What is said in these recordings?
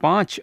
5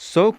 100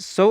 100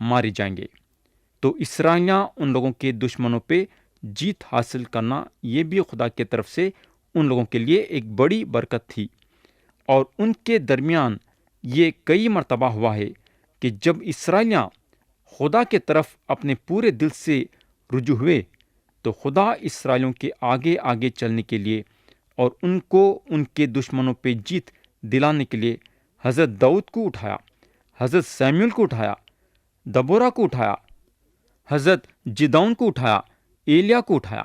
مارے جائیں گے۔ تو اسرائیلیاں ان لوگوں کے دشمنوں پہ جیت حاصل کرنا یہ بھی خدا کی طرف سے ان لوگوں کے لیے ایک بڑی برکت تھی۔ اور ان کے درمیان یہ کئی مرتبہ ہوا ہے کہ جب اسرائیلیاں خدا کے طرف اپنے پورے دل سے رجوع ہوئے تو خدا اسرائیلیوں کے آگے آگے چلنے کے لیے اور ان کو ان کے دشمنوں پہ جیت دلانے کے لیے حضرت داؤد کو اٹھایا، حضرت سیموئیل کو اٹھایا، دبورہ کو اٹھایا، حضرت جدعون کو اٹھایا، ایلیا کو اٹھایا۔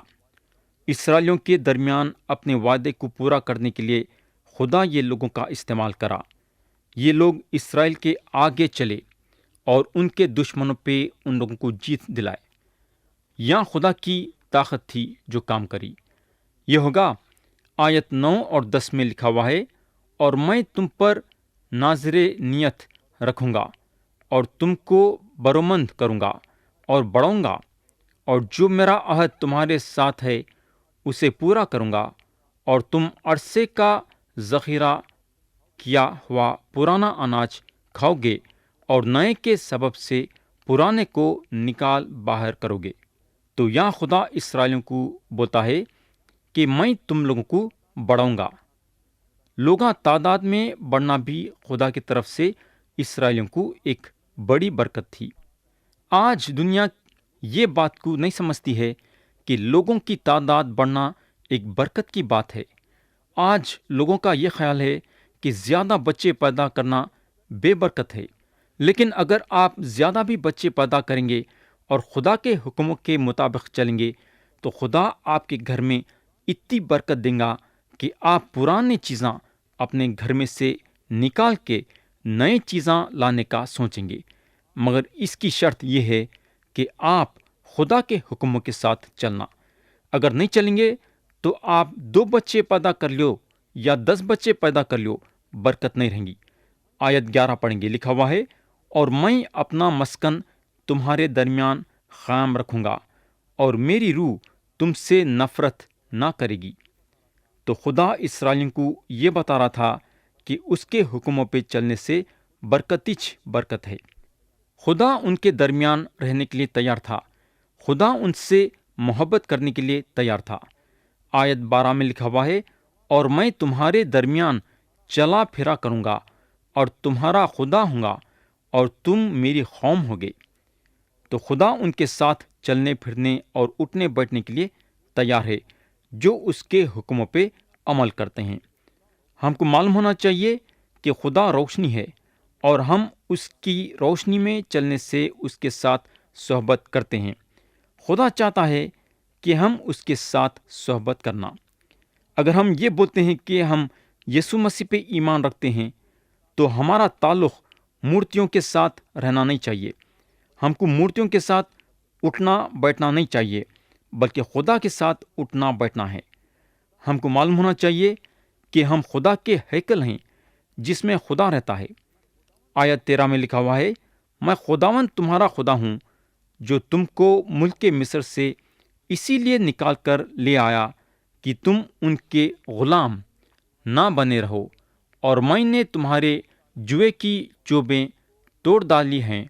اسرائیلیوں کے درمیان اپنے وعدے کو پورا کرنے کے لیے خدا یہ لوگوں کا استعمال کرا۔ یہ لوگ اسرائیل کے آگے چلے اور ان کے دشمنوں پہ ان لوگوں کو جیت دلائے۔ یہاں خدا کی طاقت تھی جو کام کری۔ یہ ہوگا آیت 9 اور 10 میں لکھا ہوا ہے، اور میں تم پر ناظر نیت رکھوں گا اور تم کو برومند کروں گا اور بڑھاؤں گا، اور جو میرا عہد تمہارے ساتھ ہے اسے پورا کروں گا، اور تم عرصے کا ذخیرہ کیا ہوا پرانا اناج کھاؤ گے اور نئے کے سبب سے پرانے کو نکال باہر کرو گے۔ تو یہاں خدا اسرائیلیوں کو بولتا ہے کہ میں تم لوگوں کو بڑھاؤں گا۔ لوگاں تعداد میں بڑھنا بھی خدا کی طرف سے اسرائیلیوں کو ایک بڑی برکت تھی۔ آج دنیا یہ بات کو نہیں سمجھتی ہے کہ لوگوں کی تعداد بڑھنا ایک برکت کی بات ہے۔ آج لوگوں کا یہ خیال ہے کہ زیادہ بچے پیدا کرنا بے برکت ہے، لیکن اگر آپ زیادہ بھی بچے پیدا کریں گے اور خدا کے حکموں کے مطابق چلیں گے تو خدا آپ کے گھر میں اتنی برکت دیں گا کہ آپ پرانی چیزاں اپنے گھر میں سے نکال کے نئے چیزاں لانے کا سوچیں گے، مگر اس کی شرط یہ ہے کہ آپ خدا کے حکموں کے ساتھ چلنا۔ اگر نہیں چلیں گے تو آپ 2 بچے پیدا کر لو یا 10 بچے پیدا کر لو، برکت نہیں رہیں گی۔ آیت 11 پڑھیں گے، لکھا ہوا ہے، اور میں اپنا مسکن تمہارے درمیان قائم رکھوں گا اور میری روح تم سے نفرت نہ کرے گی۔ تو خدا اسرائیلیوں کو یہ بتا رہا تھا کہ اس کے حکموں پہ چلنے سے برکتیچ برکت ہے۔ خدا ان کے درمیان رہنے کے لیے تیار تھا، خدا ان سے محبت کرنے کے لیے تیار تھا۔ آیت 12 میں لکھا ہوا ہے، اور میں تمہارے درمیان چلا پھرا کروں گا اور تمہارا خدا ہوں گا اور تم میری قوم ہوگے۔ تو خدا ان کے ساتھ چلنے پھرنے اور اٹھنے بیٹھنے کے لیے تیار ہے جو اس کے حکموں پہ عمل کرتے ہیں۔ ہم کو معلوم ہونا چاہیے کہ خدا روشنی ہے اور ہم اس کی روشنی میں چلنے سے اس کے ساتھ صحبت کرتے ہیں۔ خدا چاہتا ہے کہ ہم اس کے ساتھ صحبت کرنا۔ اگر ہم یہ بولتے ہیں کہ ہم یسوع مسیح پہ ایمان رکھتے ہیں تو ہمارا تعلق مورتیوں کے ساتھ رہنا نہیں چاہیے۔ ہم کو مورتیوں کے ساتھ اٹھنا بیٹھنا نہیں چاہیے، بلکہ خدا کے ساتھ اٹھنا بیٹھنا ہے۔ ہم کو معلوم ہونا چاہیے کہ ہم خدا کے ہیکل ہیں جس میں خدا رہتا ہے۔ آیت 13 میں لکھا ہوا ہے، میں خداوند تمہارا خدا ہوں جو تم کو ملک مصر سے اسی لیے نکال کر لے آیا کہ تم ان کے غلام نہ بنے رہو، اور میں نے تمہارے جوئے کی چوبیں توڑ ڈالی ہیں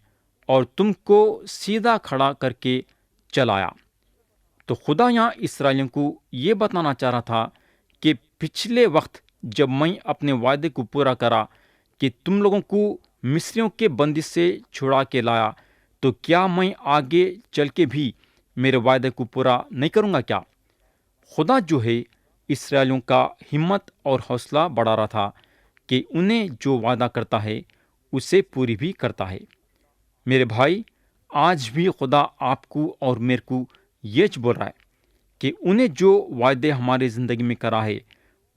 اور تم کو سیدھا کھڑا کر کے چلایا۔ تو خدا یہاں اسرائیلیوں کو یہ بتانا چاہ رہا تھا کہ پچھلے وقت جب میں اپنے وعدے کو پورا کرا کہ تم لوگوں کو مصریوں کے بندش سے چھڑا کے لایا، تو کیا میں آگے چل کے بھی میرے وعدے کو پورا نہیں کروں گا کیا؟ خدا جو ہے اسرائیلیوں کا ہمت اور حوصلہ بڑھا رہا تھا کہ انہیں جو وعدہ کرتا ہے اسے پوری بھی کرتا ہے۔ میرے بھائی، آج بھی خدا آپ کو اور میرے کو یہ بول رہا ہے کہ انہیں جو وعدے ہمارے زندگی میں کرا ہے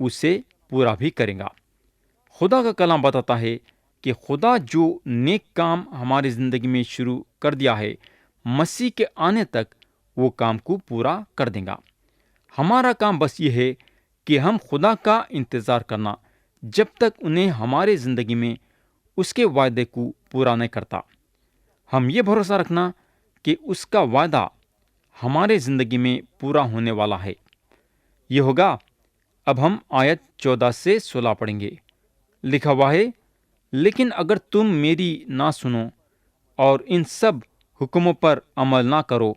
اسے پورا بھی کرے گا۔ خدا کا کلام بتاتا ہے کہ خدا جو نیک کام ہماری زندگی میں شروع کر دیا ہے، مسیح کے آنے تک وہ کام کو پورا کر دے گا۔ ہمارا کام بس یہ ہے کہ ہم خدا کا انتظار کرنا جب تک انہیں ہمارے زندگی میں اس کے وعدے کو پورا نہیں کرتا۔ ہم یہ بھروسہ رکھنا کہ اس کا وعدہ ہمارے زندگی میں پورا ہونے والا ہے۔ یہ ہوگا۔ اب ہم آیت 14 سے 16 پڑھیں گے، لکھا ہوا ہے، لیکن اگر تم میری نہ سنو اور ان سب حکموں پر عمل نہ کرو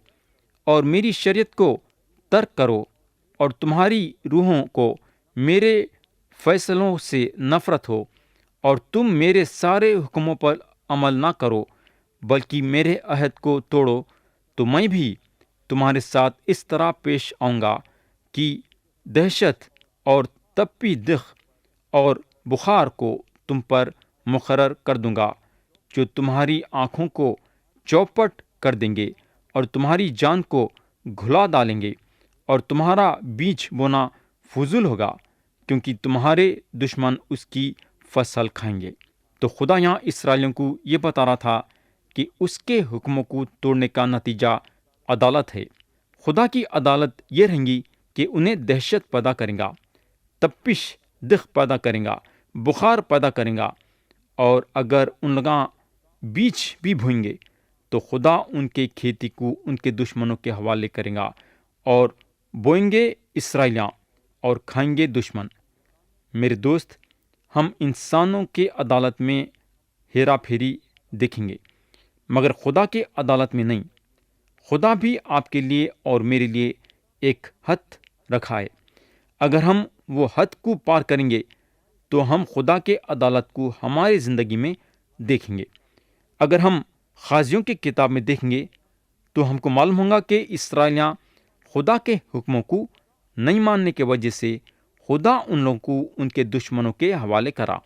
اور میری شریعت کو ترک کرو اور تمہاری روحوں کو میرے فیصلوں سے نفرت ہو اور تم میرے سارے حکموں پر عمل نہ کرو بلکہ میرے عہد کو توڑو، تو میں بھی تمہارے ساتھ اس طرح پیش آؤں گا کہ دہشت اور تپی دق اور بخار کو تم پر مقرر کر دوں گا، جو تمہاری آنکھوں کو چوپٹ کر دیں گے اور تمہاری جان کو گھلا ڈالیں گے، اور تمہارا بیج بونا فضول ہوگا، کیونکہ تمہارے دشمن اس کی فصل کھائیں گے۔ تو خدا یہاں اسرائیلیوں کو یہ بتا رہا تھا کہ اس کے حکموں کو توڑنے کا نتیجہ عدالت ہے۔ خدا کی عدالت یہ رہیں گی کہ انہیں دہشت پیدا کریں گا، تپش دق پیدا کریں گا، بخار پیدا کریں گا، اور اگر ان لوگاں بیج بھی بوئیں گے تو خدا ان کے کھیتی کو ان کے دشمنوں کے حوالے کریں گا، اور بوئیں گے اسرائیلیاں اور کھائیں گے دشمن۔ میرے دوست، ہم انسانوں کے عدالت میں ہیرا پھیری دیکھیں گے، مگر خدا کے عدالت میں نہیں۔ خدا بھی آپ کے لیے اور میرے لیے ایک حد رکھا ہے۔ اگر ہم وہ حد کو پار کریں گے تو ہم خدا کے عدالت کو ہماری زندگی میں دیکھیں گے۔ اگر ہم قاضیوں کی کتاب میں دیکھیں گے تو ہم کو معلوم ہوگا کہ اسرائیلیاں خدا کے حکموں کو نہیں ماننے کی وجہ سے خدا ان لوگوں کو ان کے دشمنوں کے حوالے کرا۔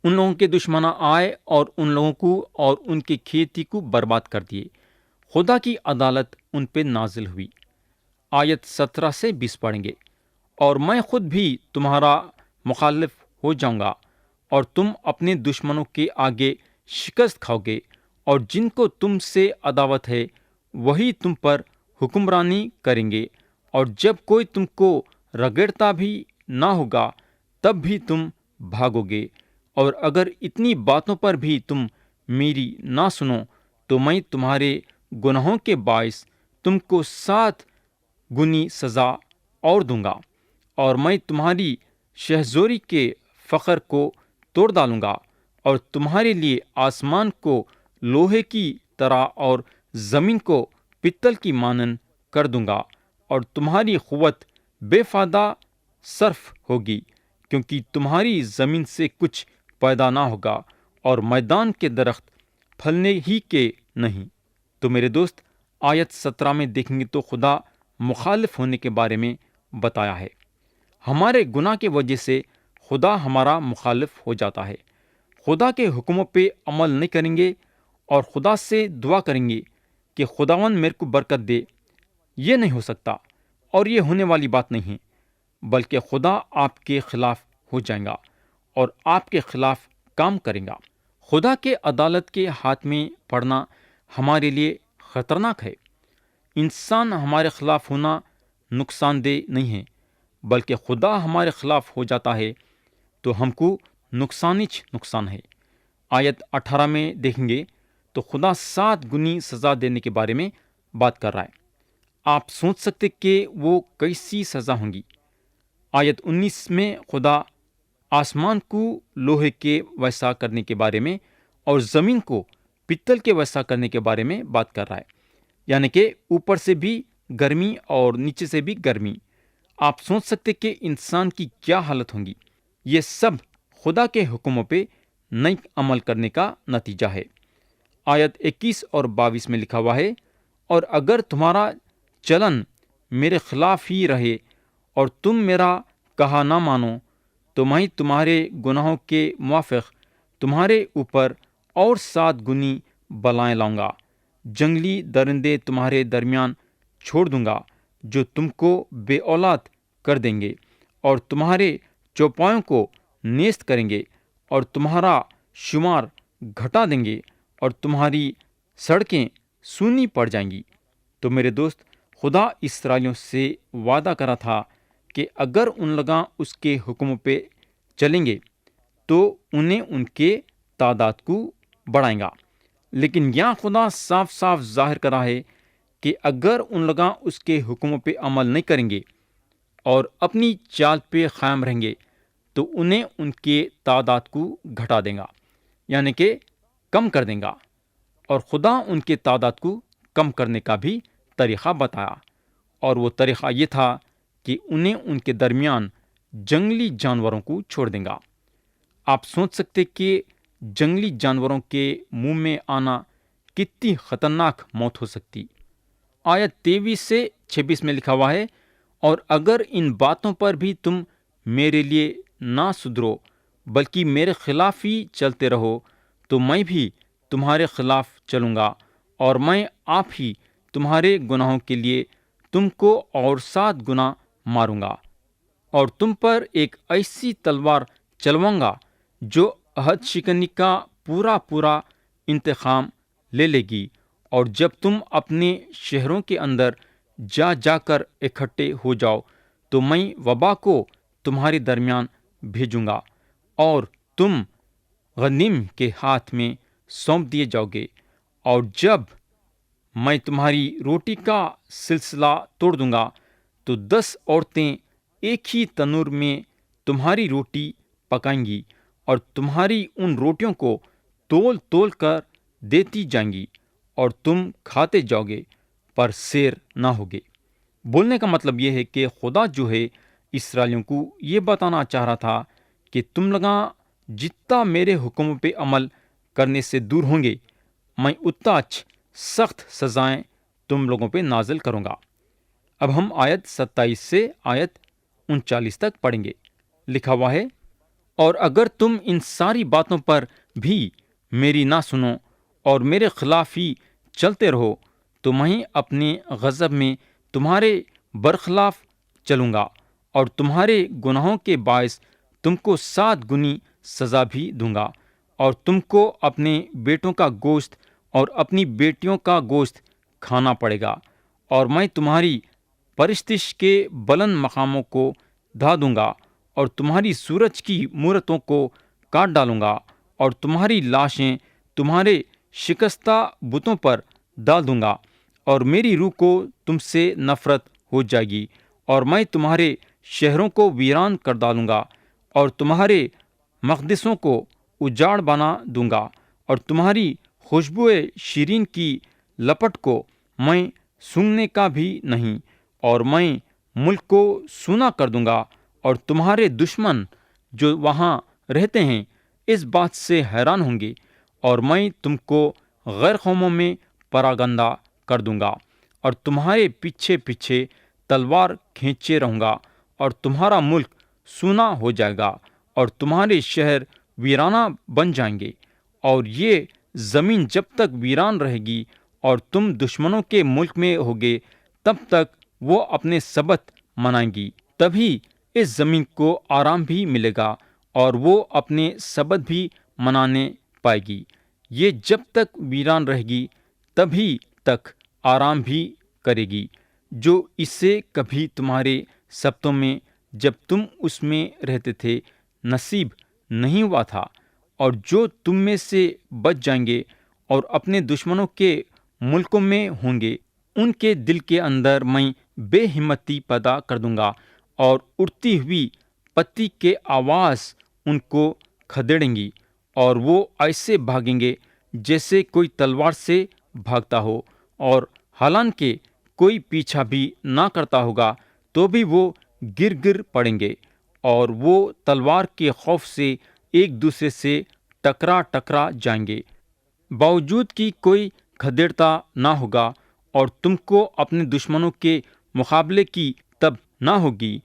ان لوگوں کے دشمن آئے اور ان لوگوں کو اور ان کی کھیتی کو برباد کر دیے۔ خدا کی عدالت ان پہ نازل ہوئی۔ آیت 17 سے 20 پڑھیں گے۔ اور میں خود بھی تمہارا مخالف ہو جاؤں گا اور تم اپنے دشمنوں کے آگے شکست کھاؤ گے، اور جن کو تم سے عداوت ہے وہی تم پر حکمرانی کریں گے، اور جب کوئی تم کو رگڑتا بھی نہ ہوگا تب بھی تم بھاگو گے، اور اگر اتنی باتوں پر بھی تم میری نہ سنو تو میں تمہارے گناہوں کے باعث تم کو 7 گنی سزا اور دوں گا، اور میں تمہاری شہزوری کے فخر کو توڑ ڈالوں گا، اور تمہارے لیے آسمان کو لوہے کی طرح اور زمین کو پتل کی مانند کر دوں گا، اور تمہاری قوت بے فائدہ صرف ہوگی، کیونکہ تمہاری زمین سے کچھ پیدا نہ ہوگا، اور میدان کے درخت پھلنے ہی کے نہیں۔ تو میرے دوست، آیت 17 میں دیکھیں گے تو خدا مخالف ہونے کے بارے میں بتایا ہے۔ ہمارے گناہ کی وجہ سے خدا ہمارا مخالف ہو جاتا ہے۔ خدا کے حکموں پہ عمل نہیں کریں گے اور خدا سے دعا کریں گے کہ خداوند میرے کو برکت دے، یہ نہیں ہو سکتا، اور یہ ہونے والی بات نہیں ہے، بلکہ خدا آپ کے خلاف ہو جائے گا اور آپ کے خلاف کام کرے گا۔ خدا کے عدالت کے ہاتھ میں پڑنا ہمارے لیے خطرناک ہے۔ انسان ہمارے خلاف ہونا نقصان دہ نہیں ہے، بلکہ خدا ہمارے خلاف ہو جاتا ہے تو ہم کو نقصان ہے۔ آیت 18 میں دیکھیں گے تو خدا 7 گنی سزا دینے کے بارے میں بات کر رہا ہے۔ آپ سوچ سکتے کہ وہ کیسی سزا ہوں گی۔ آیت 19 میں خدا آسمان کو لوہے کے ویسا کرنے کے بارے میں اور زمین کو پتل کے ویسا کرنے کے بارے میں بات کر رہا ہے، یعنی کہ اوپر سے بھی گرمی اور نیچے سے بھی گرمی۔ آپ سوچ سکتے کہ انسان کی کیا حالت ہوگی۔ یہ سب خدا کے حکموں پہ نہیں عمل کرنے کا نتیجہ ہے۔ آیت 21 اور 22 میں لکھا ہوا ہے، اور اگر تمہارا چلن میرے خلاف ہی رہے اور تم میرا کہا نہ مانو تو میں تمہارے گناہوں کے موافق تمہارے اوپر اور 7 گنی بلائیں لاؤں گا۔ جنگلی درندے تمہارے درمیان چھوڑ دوں گا جو تم کو بے اولاد کر دیں گے، اور تمہارے چوپایوں کو نیست کریں گے، اور تمہارا شمار گھٹا دیں گے، اور تمہاری سڑکیں سونی پڑ جائیں گی۔ تو میرے دوست، خدا اسرائیلیوں سے وعدہ کرا تھا کہ اگر ان لوگاں اس کے حکموں پہ چلیں گے تو انہیں ان کے تعداد کو بڑھائیں گا، لیکن یہاں خدا صاف صاف ظاہر کرا ہے کہ اگر ان لوگاں اس کے حکموں پہ عمل نہیں کریں گے اور اپنی چال پہ قائم رہیں گے تو انہیں ان کے تعداد کو گھٹا دیں گا، یعنی کہ کم کر دیں گا۔ اور خدا ان کے تعداد کو کم کرنے کا بھی طریقہ بتایا، اور وہ طریقہ یہ تھا کہ انہیں ان کے درمیان جنگلی جانوروں کو چھوڑ دیں گا۔ آپ سوچ سکتے کہ جنگلی جانوروں کے منہ میں آنا کتنی خطرناک موت ہو سکتی۔ آیت 23 سے 26 میں لکھا ہوا ہے، اور اگر ان باتوں پر بھی تم میرے لیے نہ سدھرو بلکہ میرے خلاف ہی چلتے رہو، تو میں بھی تمہارے خلاف چلوں گا، اور میں آپ ہی تمہارے گناہوں کے لیے تم کو اور 7 گنا ماروں گا، اور تم پر ایک ایسی تلوار چلواؤں گا جو عہد شکنی کا پورا انتقام لے لے گی، اور جب تم اپنے شہروں کے اندر جا جا کر اکٹھے ہو جاؤ تو میں وبا کو تمہارے درمیان بھیجوں گا، اور تم غنیم کے ہاتھ میں سونپ دیے جاؤ گے، اور جب میں تمہاری روٹی کا سلسلہ توڑ دوں گا تو 10 عورتیں ایک ہی تنور میں تمہاری روٹی پکائیں گی، اور تمہاری ان روٹیوں کو تول تول کر دیتی جائیں گی، اور تم کھاتے جاؤ گے پر سیر نہ ہوگے۔ بولنے کا مطلب یہ ہے کہ خدا جو ہے اسرائیلیوں کو یہ بتانا چاہ رہا تھا کہ تم لوگاں جتنا میرے حکموں پہ عمل کرنے سے دور ہوں گے، میں اتنا سخت سزائیں تم لوگوں پہ نازل کروں گا۔ اب ہم آیت 27 سے آیت 39 تک پڑھیں گے۔ لکھا ہوا ہے، اور اگر تم ان ساری باتوں پر بھی میری نہ سنو اور میرے خلاف ہی چلتے رہو، تو میں اپنے غضب میں تمہارے برخلاف چلوں گا، اور تمہارے گناہوں کے باعث تم کو 7 گنی سزا بھی دوں گا، اور تم کو اپنے بیٹوں کا گوشت اور اپنی بیٹیوں کا گوشت کھانا پڑے گا، اور میں تمہاری پرستش کے بلند مقاموں کو ڈھا دوں گا، اور تمہاری سورج کی مورتوں کو کاٹ ڈالوں گا، اور تمہاری لاشیں تمہارے شکستہ بتوں پر ڈال دوں گا، اور میری روح کو تم سے نفرت ہو جائے گی، اور میں تمہارے شہروں کو ویران کر ڈالوں گا، اور تمہارے مقدسوں کو اجاڑ بنا دوں گا، اور تمہاری خوشبوئے شیرین کی لپٹ کو میں سونگھنے کا بھی نہیں، اور میں ملک کو سونا کر دوں گا، اور تمہارے دشمن جو وہاں رہتے ہیں اس بات سے حیران ہوں گے، اور میں تم کو غیر قوموں میں پراگندہ کر دوں گا، اور تمہارے پیچھے پیچھے تلوار کھینچے رہوں گا، اور تمہارا ملک سونا ہو جائے گا، اور تمہارے شہر ویرانہ بن جائیں گے، اور یہ زمین جب تک ویران رہے گی اور تم دشمنوں کے ملک میں ہوگے تب تک وہ اپنے سبت منائیں گی، تبھی اس زمین کو آرام بھی ملے گا اور وہ اپنے سبت بھی منانے پائے گی۔ یہ جب تک ویران رہے گی تبھی تک آرام بھی کرے گی، جو اس سے کبھی تمہارے سبتوں میں جب تم اس میں رہتے تھے نصیب نہیں ہوا تھا، اور جو تم میں سے بچ جائیں گے اور اپنے دشمنوں کے ملکوں میں ہوں گے، ان کے دل کے اندر میں بے ہمتی پیدا کر دوں گا، اور اڑتی ہوئی پتی کے آواز ان کو کھدیڑیں گی، اور وہ ایسے بھاگیں گے جیسے کوئی تلوار سے بھاگتا ہو، اور حالانکہ کوئی پیچھا بھی نہ کرتا ہوگا تو بھی وہ گر گر پڑیں گے، اور وہ تلوار کے خوف سے ایک دوسرے سے ٹکرا جائیں گے، باوجود کہ کوئی کھدیڑتا نہ ہوگا، اور تم کو اپنے دشمنوں کے مقابلے کی تب نہ ہوگی،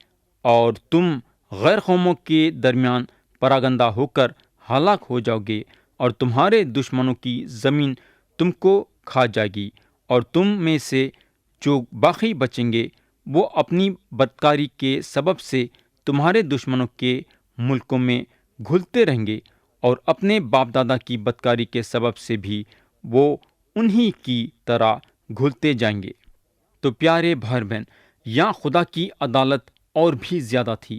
اور تم غیر قوموں کے درمیان پراگندہ ہو کر ہلاک ہو جاؤ گے، اور تمہارے دشمنوں کی زمین تم کو کھا جائے گی، اور تم میں سے جو باقی بچیں گے وہ اپنی بدکاری کے سبب سے تمہارے دشمنوں کے ملکوں میں گھلتے رہیں گے، اور اپنے باپ دادا کی بدکاری کے سبب سے بھی وہ انہی کی طرح گھلتے جائیں گے۔ تو پیارے بھائی بہن، یہاں خدا کی عدالت اور بھی زیادہ تھی۔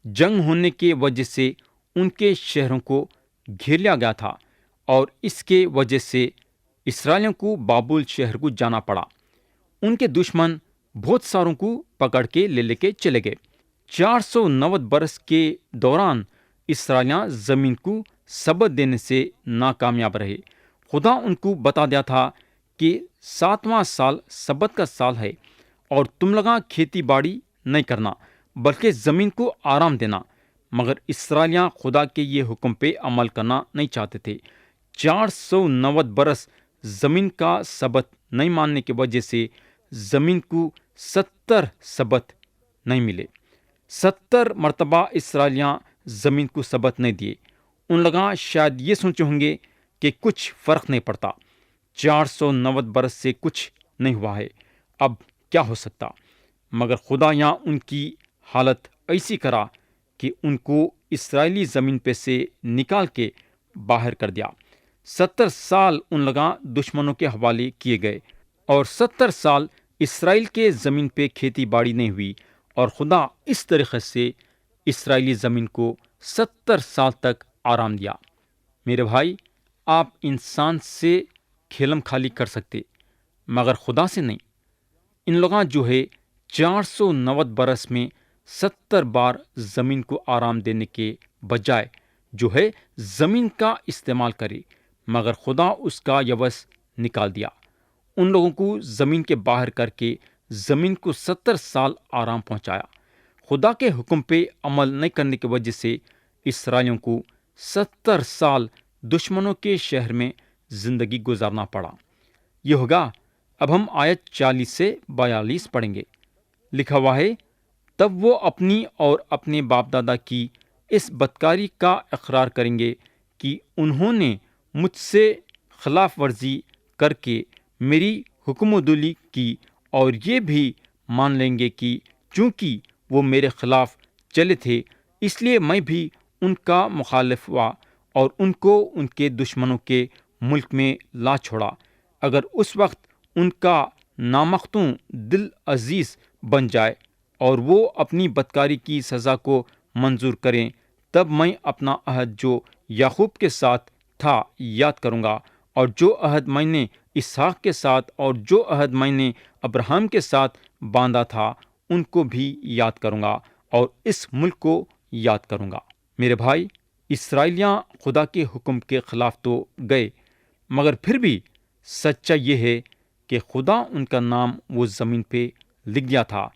جنگ ہونے کی وجہ سے ان کے شہروں کو گھیر لیا گیا تھا، اور اس کے وجہ سے اسرائیلیوں کو بابل شہر کو جانا پڑا۔ ان کے دشمن بہت ساروں کو پکڑ کے لے کے چلے گئے۔ 490 برس کے دوران اسرائیلیاں زمین کو سبت دینے سے ناکامیاب رہے۔ خدا ان کو بتا دیا تھا کہ 7واں سال سبت کا سال ہے اور تم لگا کھیتی باڑی نہیں کرنا بلکہ زمین کو آرام دینا، مگر اسرائیلیاں خدا کے یہ حکم پہ عمل کرنا نہیں چاہتے تھے۔ 490 برس زمین کا سبت نہیں ماننے کی وجہ سے زمین کو 70 سبت نہیں ملے۔ 70 مرتبہ اسرائیلیاں زمین کو سبت نہیں دیے۔ ان لوگاں شاید یہ سوچے ہوں گے کہ کچھ فرق نہیں پڑتا، 490 برس سے کچھ نہیں ہوا ہے، اب کیا ہو سکتا؟ مگر خدا یہاں ان کی حالت ایسی کرا کہ ان کو اسرائیلی زمین پہ سے نکال کے باہر کر دیا۔ 70 سال ان لوگاں دشمنوں کے حوالے کیے گئے اور 70 سال اسرائیل کے زمین پہ کھیتی باڑی نہیں ہوئی، اور خدا اس طریقے سے اسرائیلی زمین کو 70 سال تک آرام دیا۔ میرے بھائی، آپ انسان سے کھیلم خالی کر سکتے مگر خدا سے نہیں۔ ان لوگاں جو ہے 490 برس میں 70 بار زمین کو آرام دینے کے بجائے جو ہے زمین کا استعمال کرے، مگر خدا اس کا یوس نکال دیا۔ ان لوگوں کو زمین کے باہر کر کے زمین کو 70 سال آرام پہنچایا۔ خدا کے حکم پہ عمل نہیں کرنے کی وجہ سے اسرائیلیوں کو 70 سال دشمنوں کے شہر میں زندگی گزارنا پڑا۔ یہ ہوگا۔ اب ہم آیت 40 سے 42 پڑھیں گے۔ لکھا ہوا ہے، تب وہ اپنی اور اپنے باپ دادا کی اس بدکاری کا اقرار کریں گے کہ انہوں نے مجھ سے خلاف ورزی کر کے میری حکم و دلی کی، اور یہ بھی مان لیں گے کہ چونکہ وہ میرے خلاف چلے تھے اس لیے میں بھی ان کا مخالف ہوا اور ان کو ان کے دشمنوں کے ملک میں لا چھوڑا۔ اگر اس وقت ان کا نامختوں دل عزیز بن جائے اور وہ اپنی بدکاری کی سزا کو منظور کریں، تب میں اپنا عہد جو یعقوب کے ساتھ تھا یاد کروں گا، اور جو عہد میں نے اسحاق کے ساتھ اور جو عہد میں نے ابراہیم کے ساتھ باندھا تھا ان کو بھی یاد کروں گا، اور اس ملک کو یاد کروں گا۔ میرے بھائی، اسرائیلیاں خدا کے حکم کے خلاف تو گئے، مگر پھر بھی سچا یہ ہے کہ خدا ان کا نام وہ زمین پہ لکھ دیا تھا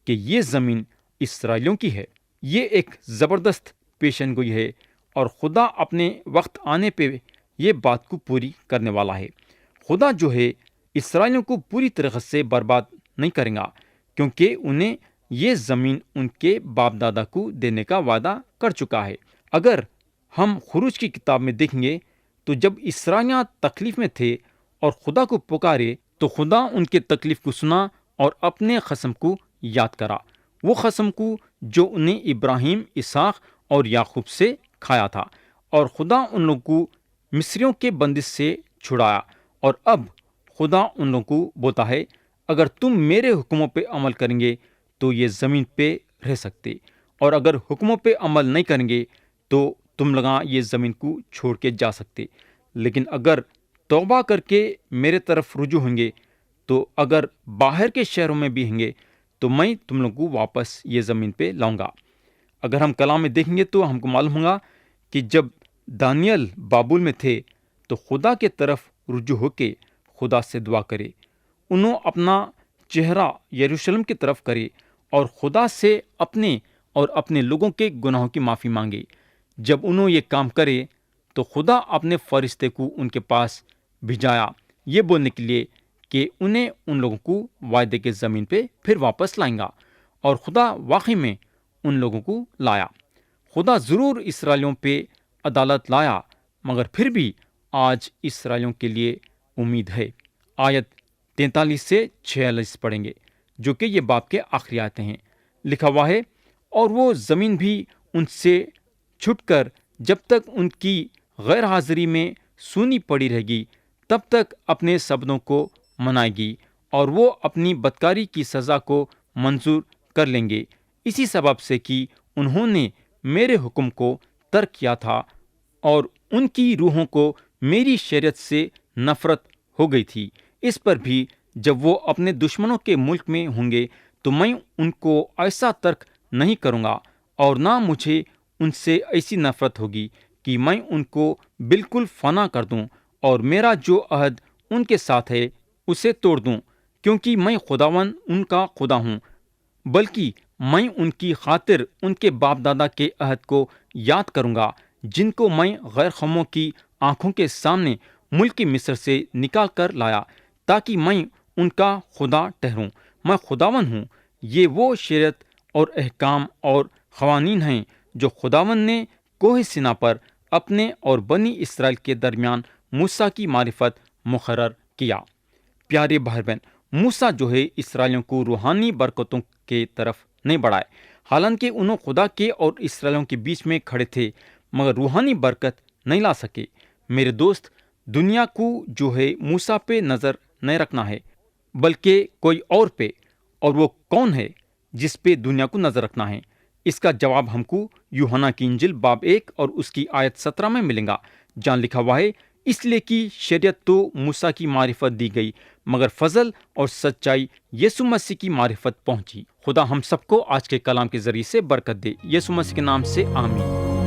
کہ یہ زمین اسرائیلیوں کی ہے۔ یہ ایک زبردست پیشن گوئی ہے، اور خدا اپنے وقت آنے پہ یہ بات کو پوری کرنے والا ہے۔ خدا جو ہے اسرائیلیوں کو پوری طرح سے برباد نہیں کرے گا، کیونکہ انہیں یہ زمین ان کے باپ دادا کو دینے کا وعدہ کر چکا ہے۔ اگر ہم خروج کی کتاب میں دیکھیں گے تو جب اسرائیلیاں تکلیف میں تھے اور خدا کو پکارے تو خدا ان کے تکلیف کو سنا اور اپنے قسم کو یاد کرا، وہ قسم کو جو انہیں ابراہیم، اسحاق اور یعقوب سے کھایا تھا، اور خدا ان لوگوں کو مصریوں کے بندش سے چھڑایا۔ اور اب خدا ان لوگوں کو بولتا ہے، اگر تم میرے حکموں پہ عمل کریں گے تو یہ زمین پہ رہ سکتے، اور اگر حکموں پہ عمل نہیں کریں گے تو تم لگا یہ زمین کو چھوڑ کے جا سکتے، لیکن اگر توبہ کر کے میرے طرف رجوع ہوں گے تو اگر باہر کے شہروں میں بھی ہوں گے تو میں تم لوگوں کو واپس یہ زمین پہ لاؤں گا۔ اگر ہم کلام میں دیکھیں گے تو ہم کو معلوم ہوگا کہ جب دانیل بابل میں تھے تو خدا کے طرف رجوع ہو کے خدا سے دعا کرے، انہوں اپنا چہرہ یروشلم کی طرف کرے اور خدا سے اپنے اور اپنے لوگوں کے گناہوں کی معافی مانگے۔ جب انہوں یہ کام کرے تو خدا اپنے فرشتے کو ان کے پاس بھیجایا، یہ بولنے کے لیے کہ انہیں ان لوگوں کو وعدے کے زمین پہ پھر واپس لائیں گا، اور خدا واقعی میں ان لوگوں کو لایا۔ خدا ضرور اسرائیلیوں پہ عدالت لایا، مگر پھر بھی آج اسرائیلیوں کے لیے امید ہے۔ آیت 43 سے 46 پڑھیں گے، جو کہ یہ باب کے آخری آیتیں ہیں۔ لکھا ہوا ہے، اور وہ زمین بھی ان سے چھٹ کر جب تک ان کی غیر حاضری میں سونی پڑی رہے گی تب تک اپنے سبدوں کو منائے گی، اور وہ اپنی بدکاری کی سزا کو منظور کر لیں گے، اسی سبب سے کہ انہوں نے میرے حکم کو ترک کیا تھا اور ان کی روحوں کو میری شریعت سے نفرت ہو گئی تھی۔ اس پر بھی جب وہ اپنے دشمنوں کے ملک میں ہوں گے تو میں ان کو ایسا ترک نہیں کروں گا، اور نہ مجھے ان سے ایسی نفرت ہوگی کہ میں ان کو بالکل فنا کر دوں اور میرا جو عہد ان کے ساتھ ہے اسے توڑ دوں، کیونکہ میں خداوند ان کا خدا ہوں، بلکہ میں ان کی خاطر ان کے باپ دادا کے عہد کو یاد کروں گا، جن کو میں غیر قوموں کی آنکھوں کے سامنے ملک مصر سے نکال کر لایا، تاکہ میں ان کا خدا ٹھہروں۔ میں خداوند ہوں۔ یہ وہ شریعت اور احکام اور قوانین ہیں جو خداوند نے کوہ سینا پر اپنے اور بنی اسرائیل کے درمیان موسیٰ کی معرفت مقرر کیا۔ پیارے بھائی بہن، موسیٰ جو ہے اسرائیلیوں کو روحانی برکتوں کے طرف نہیں بڑھائے، حالانکہ انہوں خدا کے اور اسرائیلیوں کے بیچ میں کھڑے تھے، مگر روحانی برکت نہیں لا سکے۔ میرے دوست، دنیا کو جو ہے موسیٰ پہ نظر نہیں رکھنا ہے، بلکہ کوئی اور پہ۔ اور وہ کون ہے جس پہ دنیا کو نظر رکھنا ہے؟ اس کا جواب ہم کو یوحنا کی انجیل باب 1 اور اس کی آیت 17 میں ملیں گا، جہاں لکھا ہوا ہے، اس لیے کہ شریعت تو موسیٰ کی معرفت دی گئی، مگر فضل اور سچائی یسوع مسیح کی معرفت پہنچی۔ خدا ہم سب کو آج کے کلام کے ذریعے سے برکت دے، یسوع مسیح کے نام سے آمین۔